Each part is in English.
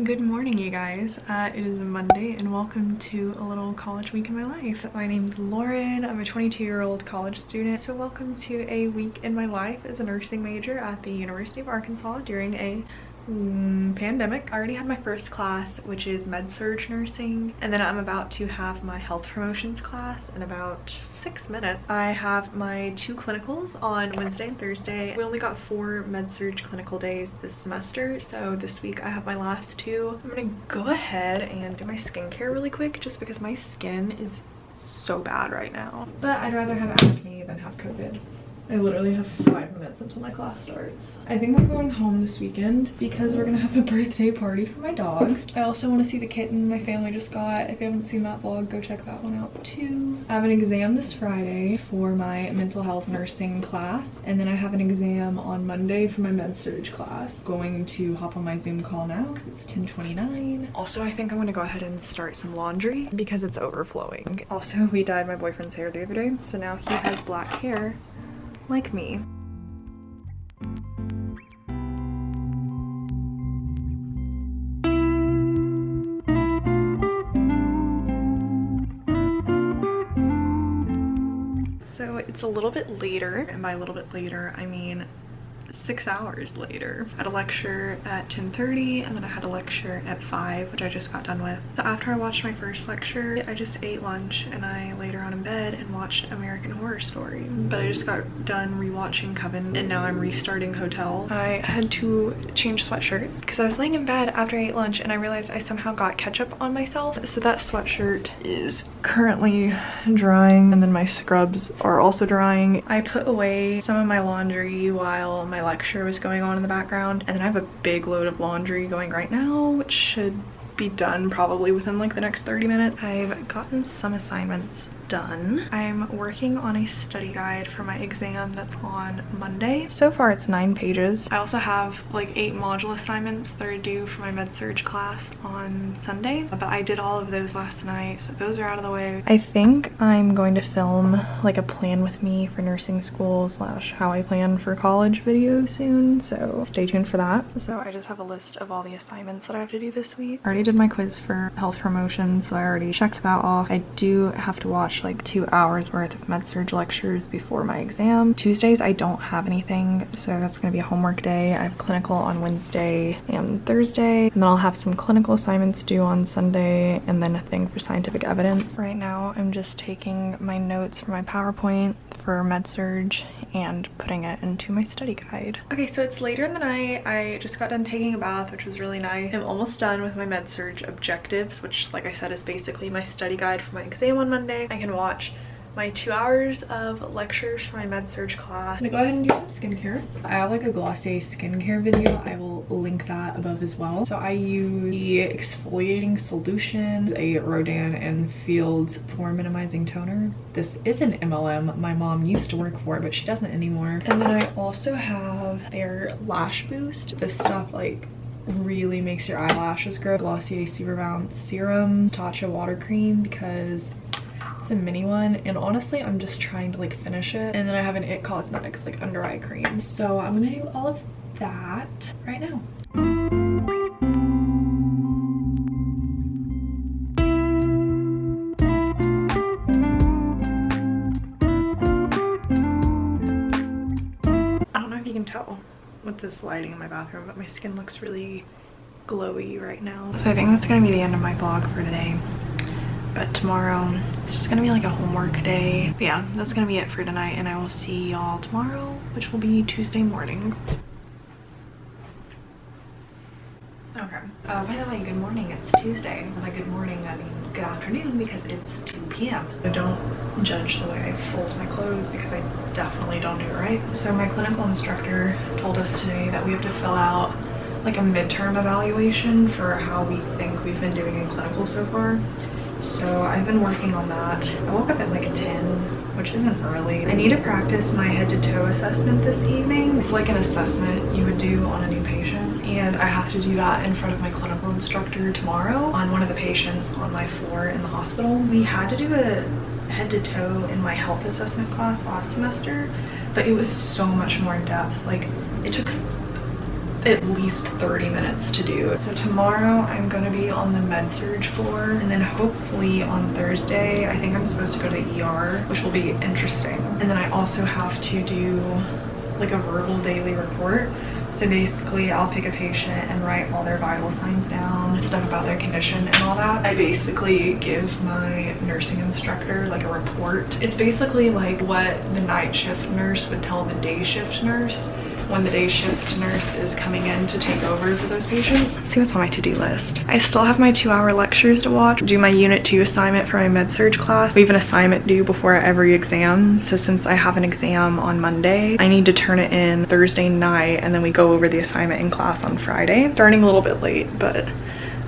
Good morning, you guys. It is Monday and welcome to a little college week in my life. My name's Lauren. I'm a 22-year-old college student. So welcome to a week in my life as a nursing major at the University of Arkansas during a pandemic. I already had my first class, which is med-surg nursing, and then I'm about to have my health promotions class in about 6 minutes. I have my 2 clinicals on Wednesday and Thursday. We only got 4 med-surg clinical days this semester, so this week I have my last 2. I'm gonna go ahead and do my skincare really quick just because my skin is so bad right now. But I'd rather have acne than have COVID. I literally have 5 minutes until my class starts. I think I'm going home this weekend because we're gonna have a birthday party for my dogs. I also want to see the kitten my family just got. If you haven't seen that vlog, go check that one out too. I have an exam this Friday for my mental health nursing class, and then I have an exam on Monday for my med-surg class. Going to hop on my Zoom call now because it's 10:29. Also, I think I'm gonna go ahead and start some laundry because it's overflowing. Also, we dyed my boyfriend's hair the other day, so now he has black hair like me. So it's a little bit later, and by a little bit later I mean 6 hours later. I had a lecture at 10:30 and then I had a lecture at 5, which I just got done with. So after I watched my first lecture, I just ate lunch and I laid around in bed and watched American Horror Story. But I just got done rewatching Coven and now I'm restarting Hotel. I had to change sweatshirts because I was laying in bed after I ate lunch and I realized I somehow got ketchup on myself. So that sweatshirt is currently drying and then my scrubs are also drying. I put away some of my laundry while my lecture was going on in the background, and then I have a big load of laundry going right now, which should be done probably within like the next 30 minutes. I've gotten some assignments done. I'm working on a study guide for my exam that's on Monday. So far it's 9 pages. I also have like 8 module assignments that are due for my med-surg class on Sunday, but I did all of those last night, so those are out of the way. I think I'm going to film like a plan with me for nursing school / how I plan for college video soon, so stay tuned for that. So I just have a list of all the assignments that I have to do this week. I already did my quiz for health promotion, so I already checked that off. I do have to watch like 2 hours worth of med-surg lectures before my exam. Tuesdays I don't have anything, so that's gonna be a homework day. I have clinical on Wednesday and Thursday, and then I'll have some clinical assignments due on Sunday, and then a thing for scientific evidence. Right now I'm just taking my notes from my PowerPoint for med-surg and putting it into my study guide. Okay, so it's later in the night. I just got done taking a bath, which was really nice. I'm almost done with my med-surg objectives, which like I said is basically my study guide for my exam on Monday. I can watch my 2 hours of lectures for my med-surg class. I'm gonna go ahead and do some skincare. I have like a Glossier skincare video. I will link that above as well. So I use the exfoliating solution, a Rodan and Fields pore minimizing toner. This is an MLM my mom used to work for, but she doesn't anymore. And then I also have their lash boost. This stuff like really makes your eyelashes grow. Glossier Super Bounce Serum Tatcha Water Cream because it's a mini one, and honestly I'm just trying to like finish it. And then I have an It Cosmetics like under eye cream. So I'm gonna do all of that right now. I don't know if you can tell with this lighting in my bathroom, but my skin looks really glowy right now. So I think that's gonna be the end of my vlog for today. But tomorrow it's just gonna be like a homework day. But yeah, that's gonna be it for tonight, and I will see y'all tomorrow, which will be Tuesday morning. Okay. By the way, good morning. It's Tuesday. By good morning, I mean good afternoon because it's 2 p.m. So don't judge the way I fold my clothes because I definitely don't do it right. So my clinical instructor told us today that we have to fill out like a midterm evaluation for how we think we've been doing in clinical so far. So I've been working on that. I woke up at like 10, which isn't early. I need to practice my head to toe assessment this evening. It's like an assessment you would do on a new patient, and I have to do that in front of my clinical instructor tomorrow on one of the patients on my floor in the hospital. We had to do a head to toe in my health assessment class last semester, but it was so much more in depth. Like it took at least 30 minutes to do. So tomorrow I'm gonna be on the med-surg floor, and then hopefully on Thursday I think I'm supposed to go to ER, which will be interesting. And then I also have to do like a verbal daily report. So basically I'll pick a patient and write all their vital signs down, stuff about their condition and all that. I basically give my nursing instructor like a report. It's basically like what the night shift nurse would tell the day shift nurse when the day shift nurse is coming in to take over for those patients. Let's see what's on my to-do list. I still have my 2-hour lectures to watch, do my unit 2 assignment for my med-surg class. We have an assignment due before every exam, so since I have an exam on Monday, I need to turn it in Thursday night, and then we go over the assignment in class on Friday. Starting a little bit late, but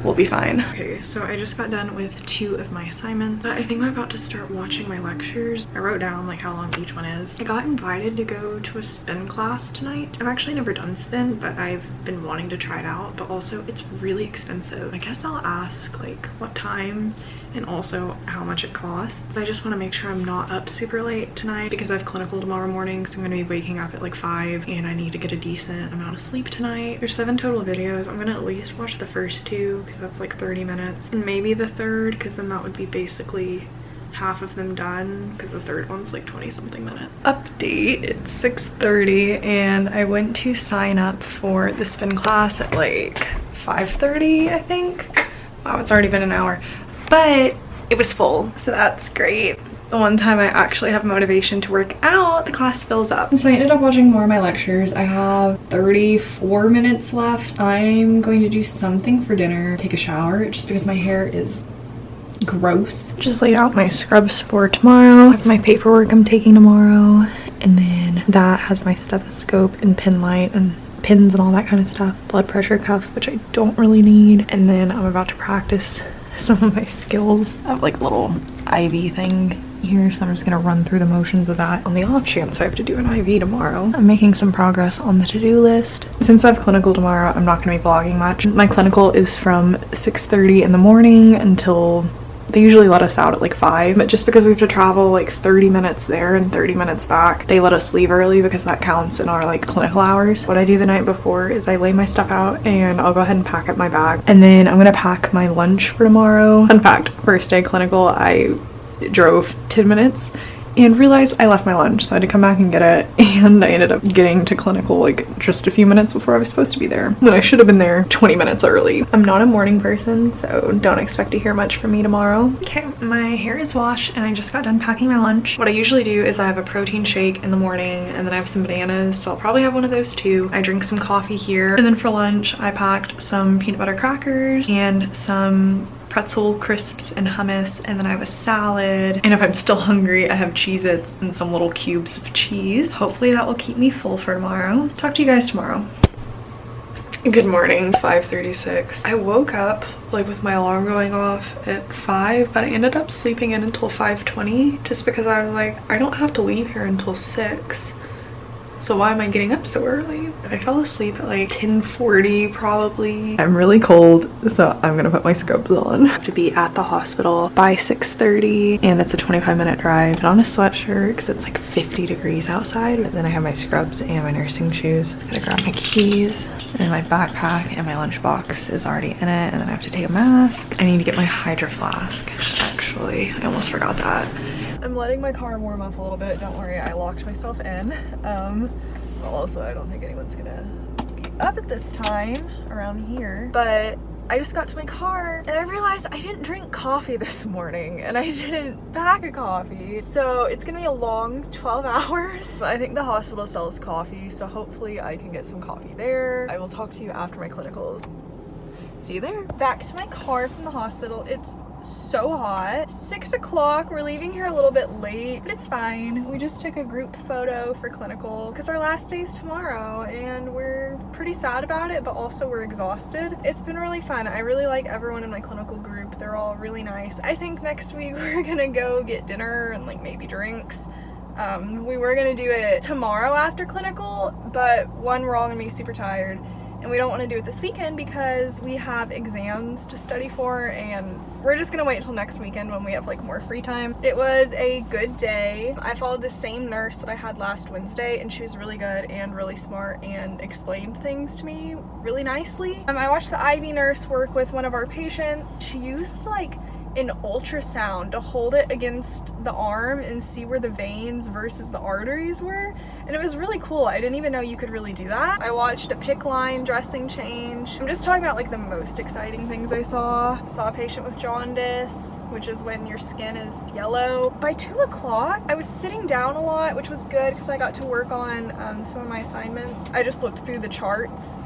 we'll be fine. Okay, so I just got done with 2 of my assignments. I think I'm about to start watching my lectures. I wrote down like how long each one is. I got invited to go to a spin class tonight. I've actually never done spin, but I've been wanting to try it out, but also it's really expensive. I guess I'll ask like what time and also how much it costs. I just want to make sure I'm not up super late tonight because I have clinical tomorrow morning, so I'm going to be waking up at like 5 and I need to get a decent amount of sleep tonight. There's 7 total videos. I'm going to at least watch the first 2 because that's like 30 minutes, and maybe the third because then that would be basically half of them done because the third one's like 20 something minutes. Update, it's 6:30 and I went to sign up for the spin class at like 5:30 I think. Wow, it's already been an hour, but it was full, so that's great. The one time I actually have motivation to work out, the class fills up. So I ended up watching more of my lectures. I have 34 minutes left. I'm going to do something for dinner, take a shower, just because my hair is gross. Just laid out my scrubs for tomorrow. I have my paperwork I'm taking tomorrow, and then that has my stethoscope and pin light and pins and all that kind of stuff. Blood pressure cuff, which I don't really need. And then I'm about to practice some of my skills. I have like a little IV thing here, so I'm just gonna run through the motions of that on the off chance I have to do an IV tomorrow. I'm making some progress on the to-do list. Since I have clinical tomorrow, I'm not gonna be vlogging much. My clinical is from 6:30 in the morning until they usually let us out at like 5, but just because we have to travel like 30 minutes there and 30 minutes back, they let us leave early because that counts in our like clinical hours. What I do the night before is I lay my stuff out and I'll go ahead and pack up my bag, and then I'm gonna pack my lunch for tomorrow. Fun fact, first day clinical, I drove 10 minutes and realized I left my lunch, so I had to come back and get it, and I ended up getting to clinical like just a few minutes before I was supposed to be there, when I should have been there 20 minutes early. I'm not a morning person, so don't expect to hear much from me tomorrow. Okay, my hair is washed and I just got done packing my lunch. What I usually do is I have a protein shake in the morning, and then I have some bananas, so I'll probably have one of those too. I drink some coffee here, and then for lunch I packed some peanut butter crackers and some pretzel crisps and hummus, and then I have a salad, and if I'm still hungry I have Cheez-Its and some little cubes of cheese. Hopefully that will keep me full for tomorrow. Talk to you guys tomorrow. Good morning, it's 5:36. I woke up like with my alarm going off at 5, but I ended up sleeping in until 5:20 just because I was like, I don't have to leave here until 6. So why am I getting up so early? I fell asleep at like 10:40 probably. I'm really cold, so I'm gonna put my scrubs on. I have to be at the hospital by 6:30, and it's a 25-minute drive. And on a sweatshirt because it's like 50 degrees outside. And then I have my scrubs and my nursing shoes. I'm gonna grab my keys, and then my backpack and my lunchbox is already in it. And then I have to take a mask. I need to get my Hydro Flask, actually. I almost forgot that. I'm letting my car warm up a little bit. Don't worry, I locked myself in. Well, also, I don't think anyone's gonna be up at this time around here. But I just got to my car and I realized I didn't drink coffee this morning, and I didn't pack a coffee. So it's gonna be a long 12 hours. I think the hospital sells coffee, so hopefully I can get some coffee there. I will talk to you after my clinicals. See you there. Back to my car from the hospital. It's so hot. 6 o'clock. We're leaving here a little bit late, but it's fine. We just took a group photo for clinical because our last day's tomorrow, and we're pretty sad about it, but also we're exhausted. It's been really fun. I really like everyone in my clinical group. They're all really nice. I think next week we're gonna go get dinner and like maybe drinks. We were gonna do it tomorrow after clinical, but one, we're all gonna be super tired, and we don't want to do it this weekend because we have exams to study for, and we're just gonna wait until next weekend when we have like more free time. It was a good day. I followed the same nurse that I had last Wednesday, and she was really good and really smart and explained things to me really nicely. I watched the IV nurse work with one of our patients. She used like an ultrasound to hold it against the arm and see where the veins versus the arteries were, and it was really cool. I didn't even know you could really do that. I watched a PICC line dressing change. I'm just talking about like the most exciting things I saw. Saw a patient with jaundice, which is when your skin is yellow. By 2 o'clock, I was sitting down a lot, which was good because I got to work on some of my assignments. I just looked through the charts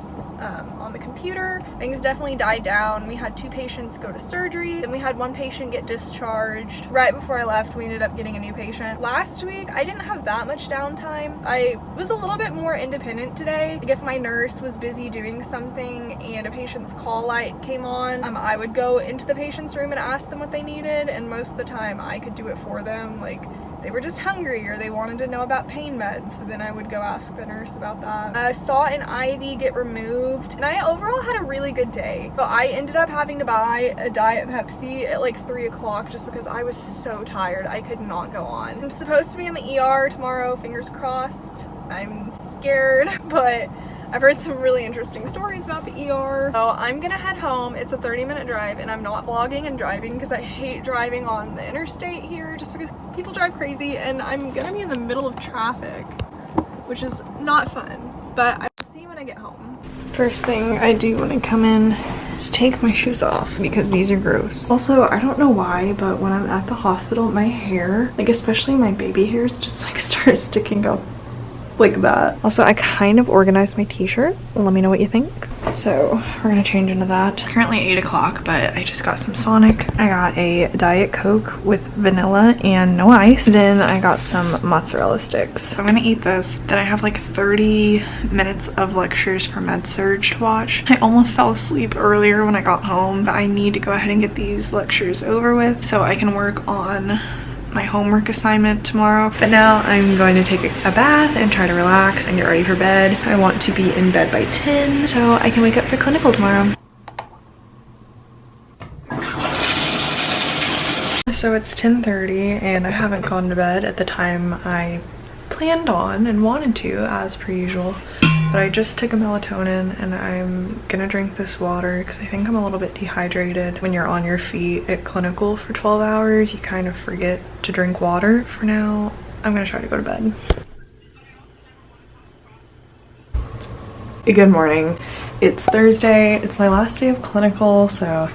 on the computer. Things definitely died down. We had 2 patients go to surgery, and we had 1 patient get discharged. Right before I left, we ended up getting a new patient. Last week, I didn't have that much downtime. I was a little bit more independent today. Like if my nurse was busy doing something and a patient's call light came on, I would go into the patient's room and ask them what they needed, and most of the time I could do it for them. Like they were just hungry or they wanted to know about pain meds, so then I would go ask the nurse about that. I saw an IV get removed, and I overall had a really good day. But I ended up having to buy a Diet Pepsi at like 3 o'clock just because I was so tired. I could not go on. I'm supposed to be in the ER tomorrow, fingers crossed. I'm scared, but I've heard some really interesting stories about the ER. So I'm gonna head home. It's a 30-minute drive, and I'm not vlogging and driving because I hate driving on the interstate here just because people drive crazy, and I'm gonna be in the middle of traffic, which is not fun, but I will see you when I get home. First thing I do when I come in is take my shoes off because these are gross. Also, I don't know why, but when I'm at the hospital, my hair, like especially my baby hairs, just like start sticking up like that. Also, I kind of organized my t-shirts. Let me know what you think. So we're gonna change into that. It's currently 8 o'clock, but I just got some Sonic. I got a Diet Coke with vanilla and no ice. Then I got some mozzarella sticks. So I'm gonna eat this. Then I have like 30 minutes of lectures for med-surg to watch. I almost fell asleep earlier when I got home, but I need to go ahead and get these lectures over with so I can work on my homework assignment tomorrow. But now I'm going to take a bath and try to relax and get ready for bed. I want to be in bed by 10 so I can wake up for clinical tomorrow. So it's 10:30 and I haven't gone to bed at the time I planned on and wanted to, as per usual. But I just took a melatonin and I'm gonna drink this water because I think I'm a little bit dehydrated. When you're on your feet at clinical for 12 hours, you kind of forget to drink water. For now, I'm gonna try to go to bed. Good morning. It's Thursday. It's my last day of clinical, so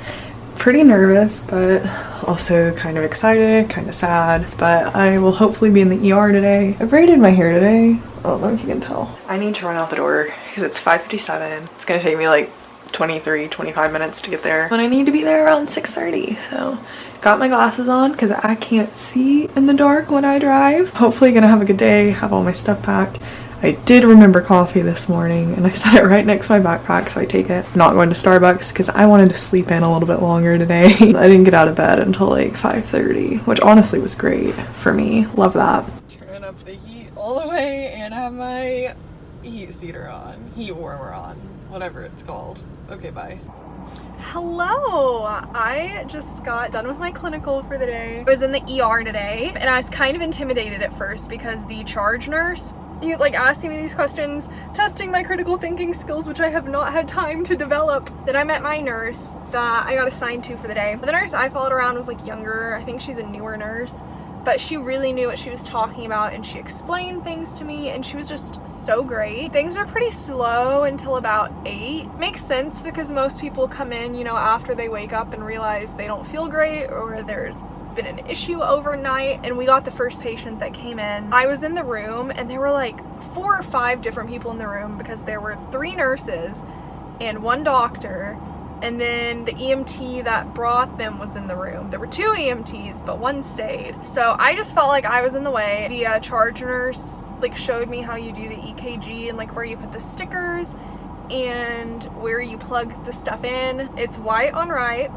pretty nervous, but also kind of excited, kind of sad. But I will hopefully be in the ER today. I braided my hair today. I don't know if you can tell. I need to run out the door because it's 5:57. It's gonna take me like 25 minutes to get there. And I need to be there around 6:30. So got my glasses on because I can't see in the dark when I drive. Hopefully gonna have a good day, have all my stuff packed. I did remember coffee this morning and I set it right next to my backpack, so I take it. Not going to Starbucks because I wanted to sleep in a little bit longer today. I didn't get out of bed until like 5:30, which honestly was great for me. Love that. Turn up the heat all the way and have my heat seater on, heat warmer on, whatever it's called. Okay, bye. Hello! I just got done with my clinical for the day. I was in the ER today and I was kind of intimidated at first because the charge nurse, he like asking me these questions, testing my critical thinking skills, which I have not had time to develop. Then I met my nurse that I got assigned to for the day. The nurse I followed around was like younger. I think she's a newer nurse, but she really knew what she was talking about and she explained things to me and she was just so great. Things were pretty slow until about 8. Makes sense because most people come in, you know, after they wake up and realize they don't feel great or there's been an issue overnight, and we got the first patient that came in. I was in the room and there were like 4 or 5 different people in the room because there were 3 nurses and 1 doctor, and then the EMT that brought them was in the room. There were 2 EMTs, but 1 stayed. So I just felt like I was in the way. The charge nurse like showed me how you do the EKG and like where you put the stickers and where you plug the stuff in. It's white on right,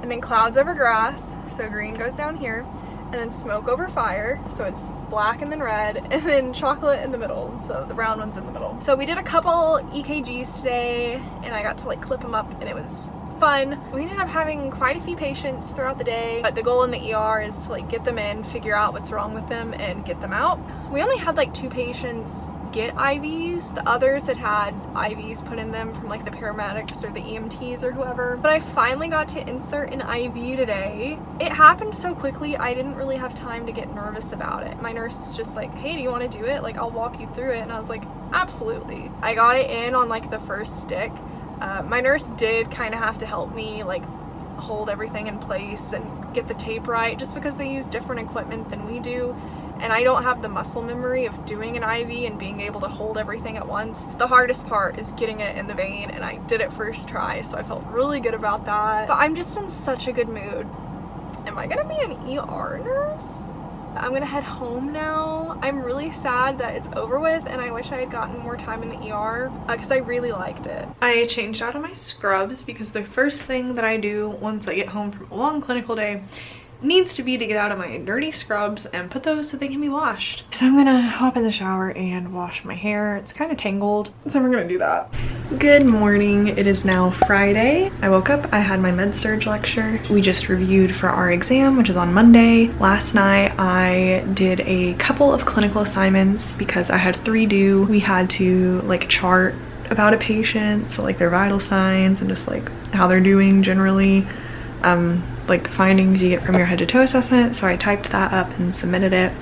and then clouds over grass, so green goes down here. and then smoke over fire, so it's black and then red, and then chocolate in the middle, so the brown one's in the middle. So we did a couple EKGs today, and I got to like clip them up, and it was fun. We ended up having quite a few patients throughout the day, but the goal in the ER is to like get them in, figure out what's wrong with them, and get them out. We only had like 2 patients get IVs. The others had IVs put in them from like the paramedics or the EMTs or whoever. But I finally got to insert an IV today. It happened so quickly, I didn't really have time to get nervous about it. My nurse was just like, hey, do you want to do it? Like, I'll walk you through it. And I was like, absolutely. I got it in on like the first stick. My nurse did kind of have to help me like hold everything in place and get the tape right, just because they use different equipment than we do. And I don't have the muscle memory of doing an IV and being able to hold everything at once. The hardest part is getting it in the vein, and I did it first try, so I felt really good about that. But I'm just in such a good mood. Am I gonna be an ER nurse? I'm gonna head home now. I'm really sad that it's over with, and I wish I had gotten more time in the ER because I really liked it. I changed out of my scrubs because the first thing that I do once I get home from a long clinical day needs to be to get out of my dirty scrubs and put those so they can be washed. So I'm gonna hop in the shower and wash my hair. It's kind of tangled, so we're gonna do that. Good morning. It is now Friday. I woke up, I had my med-surg lecture. We just reviewed for our exam, which is on Monday. Last night I did a couple of clinical assignments because I had 3 due. We had to like chart about a patient, so like their vital signs and just like how they're doing generally. Like findings you get from your head to toe assessment. So I typed that up and submitted it.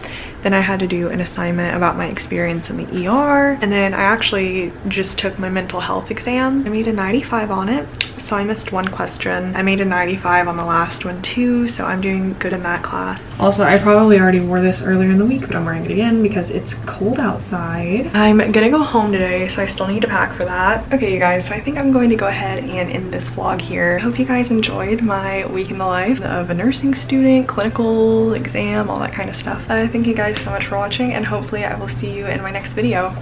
Then I had to do an assignment about my experience in the ER. And then I actually just took my mental health exam. I made a 95 on it, so I missed 1 question. I made a 95 on the last one too, so I'm doing good in that class. Also, I probably already wore this earlier in the week, but I'm wearing it again because it's cold outside. I'm gonna go home today, so I still need to pack for that. Okay, you guys, so I think I'm going to go ahead and end this vlog here. I hope you guys enjoyed my week in the life of a nursing student, clinical exam, all that kind of stuff. Thank you guys so much for watching, and hopefully I will see you in my next video.